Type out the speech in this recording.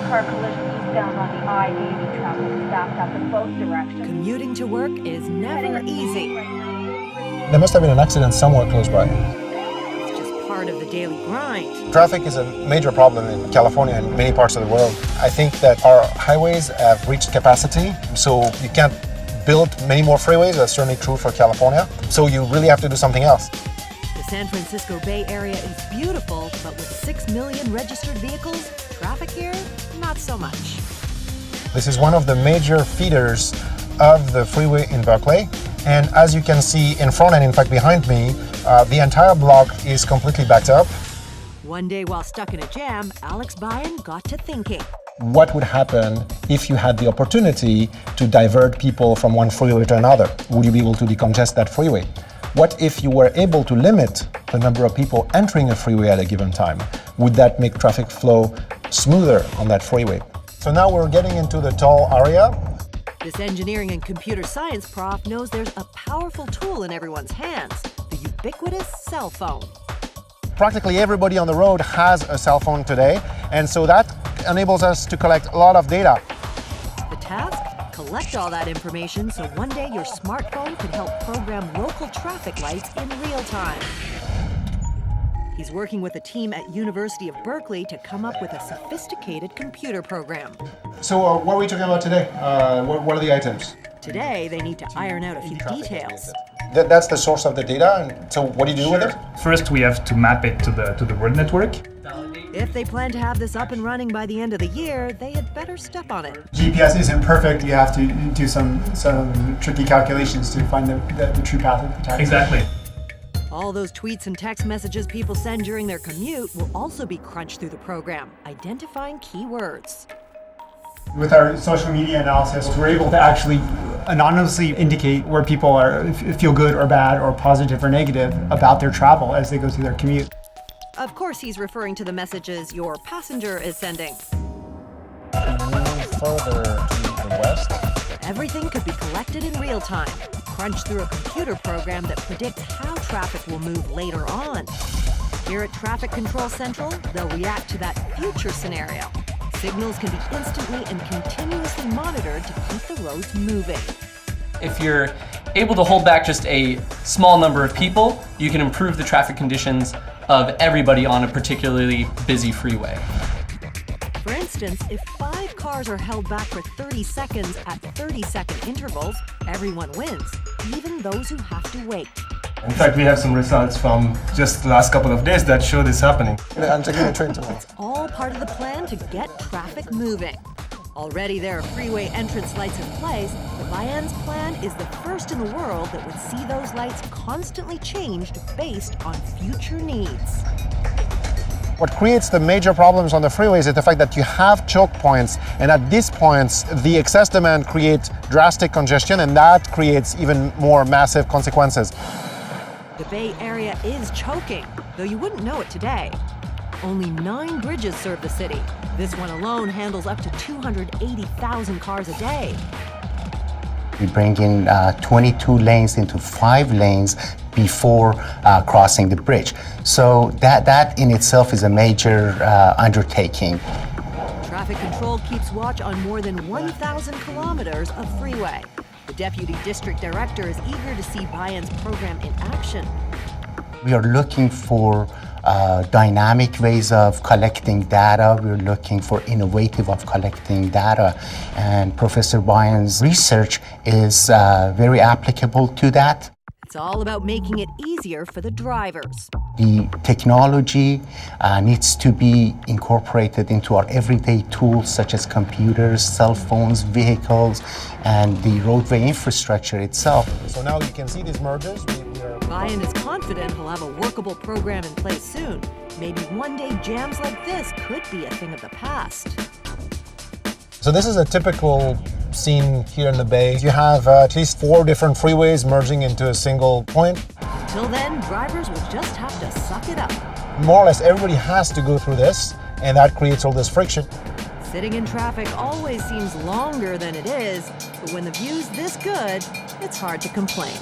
car collision eastbound on the I-80. Traffic is backed up in both directions. Commuting to work is never easy. There must have been an accident somewhere close by. It's just part of the daily grind. Traffic is a major problem in California and many parts of the world. I think that our highways have reached capacity, so you can't build many more freeways. That's certainly true for California. So you really have to do something else. The San Francisco Bay Area is beautiful, but with 6 million registered vehicles, traffic here, not so much. This is one of the major feeders of the freeway in Berkeley. And as you can see in front and in fact behind me, the entire block is completely backed up. One day while stuck in a jam, Alex Bayan got to thinking. What would happen if you had the opportunity to divert people from one freeway to another? Would you be able to decongest that freeway? What if you were able to limit the number of people entering a freeway at a given time? Would that make traffic flow smoother on that freeway? So now we're getting into the toll area. This engineering and computer science prof knows there's a powerful tool in everyone's hands, the ubiquitous cell phone. Practically everybody on the road has a cell phone today, and so that enables us to collect a lot of data. The task? Collect all that information so one day your smartphone can help program local traffic lights in real time. He's working with a team at University of Berkeley to come up with a sophisticated computer program. So what are we talking about today? What are the items? Today, they need to iron out a few details. That's the source of the data, and so what do you do with it? First, we have to map it to the road network. If they plan to have this up and running by the end of the year, they had better step on it. GPS isn't perfect. You have to do some tricky calculations to find the true path of the taxi. Exactly. All those tweets and text messages people send during their commute will also be crunched through the program, identifying keywords. With our social media analysis, we're able to actually anonymously indicate where people are feel good or bad or positive or negative about their travel as they go through their commute. Of course, he's referring to the messages your passenger is sending. Move further to the west. Everything could be collected in real time, crunched through a computer program that predicts how traffic will move later on. Here at Traffic Control Central, they'll react to that future scenario. Signals can be instantly and continuously monitored to keep the roads moving. If you're able to hold back just a small number of people, you can improve the traffic conditions of everybody on a particularly busy freeway. For instance, if 5 cars are held back for 30 seconds at 30-second intervals, everyone wins, even those who have to wait. In fact, we have some results from just the last couple of days that show this happening. I'm taking the train tomorrow. It's all part of the plan to get traffic moving. Already there are freeway entrance lights in place, but Bayan's plan is the first in the world that would see those lights constantly changed based on future needs. What creates the major problems on the freeways is the fact that you have choke points, and at these points, the excess demand creates drastic congestion, and that creates even more massive consequences. The Bay Area is choking, though you wouldn't know it today. Only 9 bridges serve the city. This one alone handles up to 280,000 cars a day. We bring in 22 lanes into 5 lanes before crossing the bridge. So that in itself is a major undertaking. Traffic control keeps watch on more than 1,000 kilometers of freeway. The deputy district director is eager to see Bayan's program in action. We are looking for dynamic ways of collecting data. We're looking for innovative of collecting data. And Professor Bayan's research is very applicable to that. It's all about making it easier for the drivers. The technology needs to be incorporated into our everyday tools such as computers, cell phones, vehicles, and the roadway infrastructure itself. So now you can see these mergers. Bayan is confident he'll have a workable program in place soon. Maybe one day jams like this could be a thing of the past. So this is a typical scene here in the Bay. You have at least 4 different freeways merging into a single point. Until then, drivers will just have to suck it up. More or less everybody has to go through this, and that creates all this friction. Sitting in traffic always seems longer than it is, but when the view's this good, it's hard to complain.